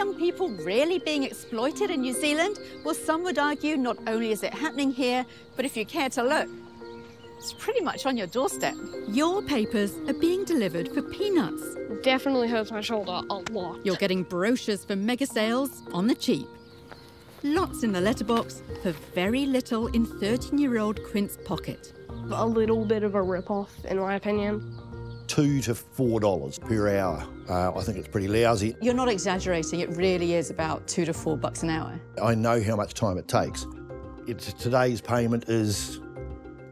young people really being exploited in New Zealand? Well, some would argue not only is it happening here, but if you care to look, it's pretty much on your doorstep. Your papers are being delivered for peanuts. Definitely hurts my shoulder a lot. You're getting brochures for mega sales on the cheap. Lots in the letterbox for very little in 13-year-old Quint's pocket. A little bit of a rip-off, in my opinion. $2 to $4 per hour. I think it's pretty lousy. You're not exaggerating, it really is about $2 to $4 an hour. I know how much time it takes. Today's payment is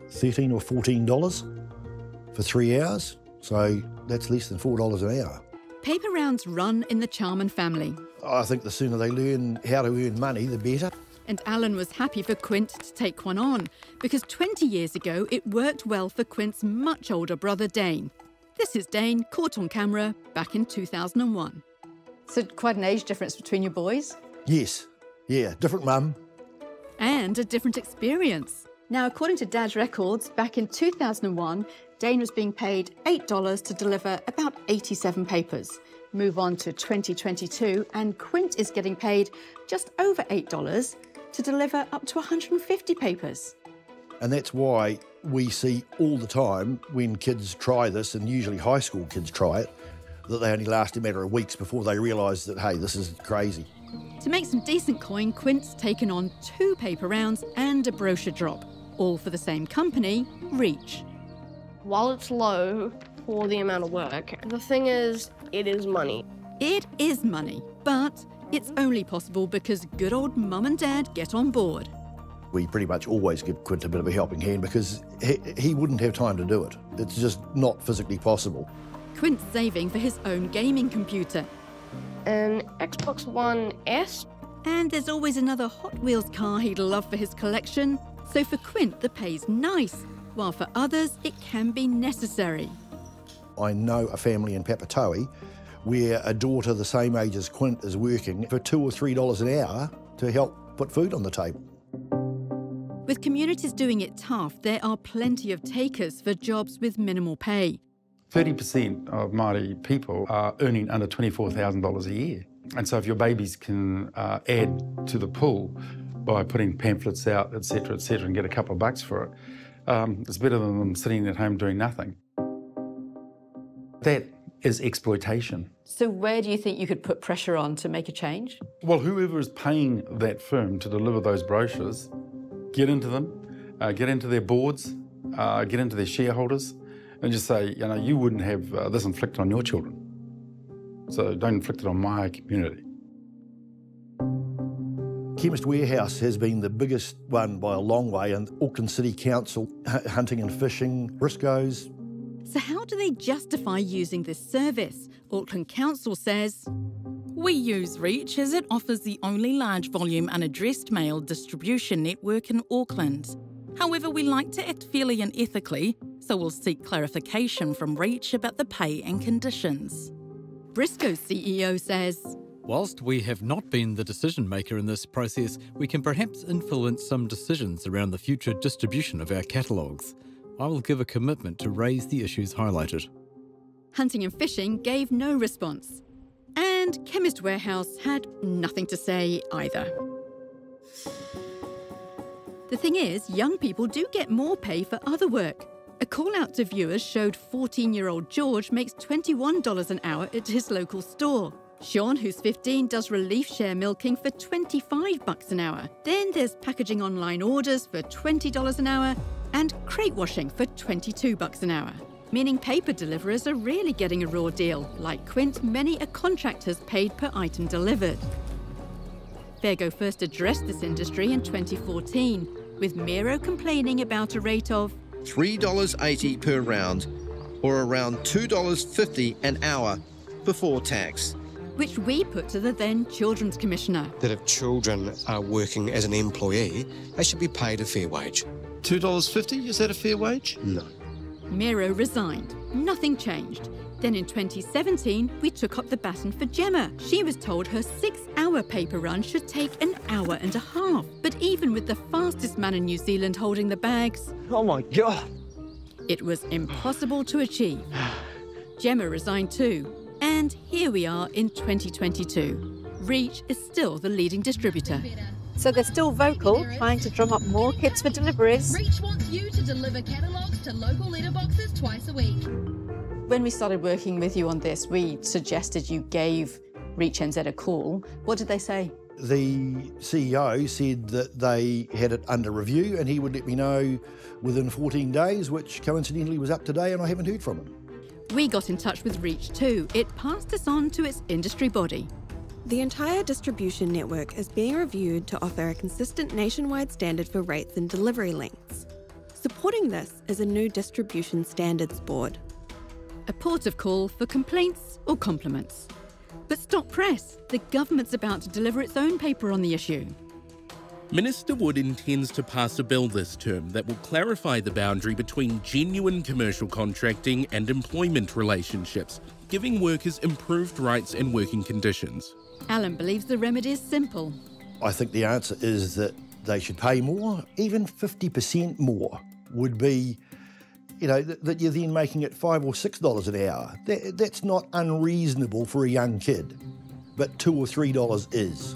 $13 or $14 for 3 hours, so that's less than $4 an hour. Paper rounds run in the Charman family. I think the sooner they learn how to earn money, the better. And Alan was happy for Quint to take one on, because 20 years ago it worked well for Quint's much older brother Dane. This is Dane, caught on camera back in 2001. So quite an age difference between your boys? Yes, yeah, different mum. And a different experience. Now, according to Dad's records, back in 2001, Dane was being paid $8 to deliver about 87 papers. Move on to 2022, and Quint is getting paid just over $8 to deliver up to 150 papers. And that's why we see all the time when kids try this, and usually high school kids try it, that they only last a matter of weeks before they realise that, hey, this is crazy. To make some decent coin, Quint's taken on 2 paper rounds and a brochure drop, all for the same company, Reach. While it's low for the amount of work, the thing is, it is money. It is money, but it's only possible because good old Mum and Dad get on board. We pretty much always give Quint a bit of a helping hand because he wouldn't have time to do it. It's just not physically possible. Quint's saving for his own gaming computer. An Xbox One S. And there's always another Hot Wheels car he'd love for his collection. So for Quint, the pay's nice, while for others, it can be necessary. I know a family in Papatoe where a daughter the same age as Quint is working for $2 or $3 an hour to help put food on the table. With communities doing it tough, there are plenty of takers for jobs with minimal pay. 30% of Māori people are earning under $24,000 a year. And so if your babies can add to the pool by putting pamphlets out, et cetera, and get a couple of bucks for it, it's better than them sitting at home doing nothing. That is exploitation. So where do you think you could put pressure on to make a change? Well, whoever is paying that firm to deliver those brochures, get into them, get into their boards, get into their shareholders, and just say, you know, you wouldn't have this inflicted on your children. So don't inflict it on my community. Chemist Warehouse has been the biggest one by a long way, and Auckland City Council, hunting and fishing, Briscoes. So how do they justify using this service? Auckland Council says, we use Reach as it offers the only large volume unaddressed mail distribution network in Auckland. However, we like to act fairly and ethically, so we'll seek clarification from Reach about the pay and conditions. Briscoe's CEO says, whilst we have not been the decision maker in this process, we can perhaps influence some decisions around the future distribution of our catalogues. I will give a commitment to raise the issues highlighted. Hunting and Fishing gave no response. And Chemist Warehouse had nothing to say either. The thing is, young people do get more pay for other work. A call out to viewers showed 14-year-old George makes $21 an hour at his local store. Sean, who's 15, does relief share milking for $25 an hour. Then there's packaging online orders for $20 an hour and crate washing for $22 an hour. Meaning paper deliverers are really getting a raw deal. Like Quint, many are contractors paid per item delivered. Fairgo first addressed this industry in 2014, with Miro complaining about a rate of $3.80 per round, or around $2.50 an hour before tax. Which we put to the then Children's Commissioner. That if children are working as an employee, they should be paid a fair wage. $2.50, is that a fair wage? No. Miro resigned. Nothing changed. Then in 2017, we took up the baton for Gemma. She was told her 6-hour paper run should take an hour and a half. But even with the fastest man in New Zealand holding the bags... Oh my God! It was impossible to achieve. Gemma resigned too. And here we are in 2022. Reach is still the leading distributor. So they're still vocal, trying to drum up more kits for deliveries. Reach wants you to deliver catalogues to local letterboxes twice a week. When we started working with you on this, we suggested you gave Reach NZ a call. What did they say? The CEO said that they had it under review and he would let me know within 14 days, which coincidentally was up today, and I haven't heard from him. We got in touch with Reach too. It passed us on to its industry body. The entire distribution network is being reviewed to offer a consistent nationwide standard for rates and delivery lengths. Supporting this is a new distribution standards board. A port of call for complaints or compliments. But stop press. The government's about to deliver its own paper on the issue. Minister Wood intends to pass a bill this term that will clarify the boundary between genuine commercial contracting and employment relationships, giving workers improved rights and working conditions. Alan believes the remedy is simple. I think the answer is that they should pay more. Even 50% more would be, that you're then making it $5 or $6 an hour. That's not unreasonable for a young kid, but $2 or $3 is.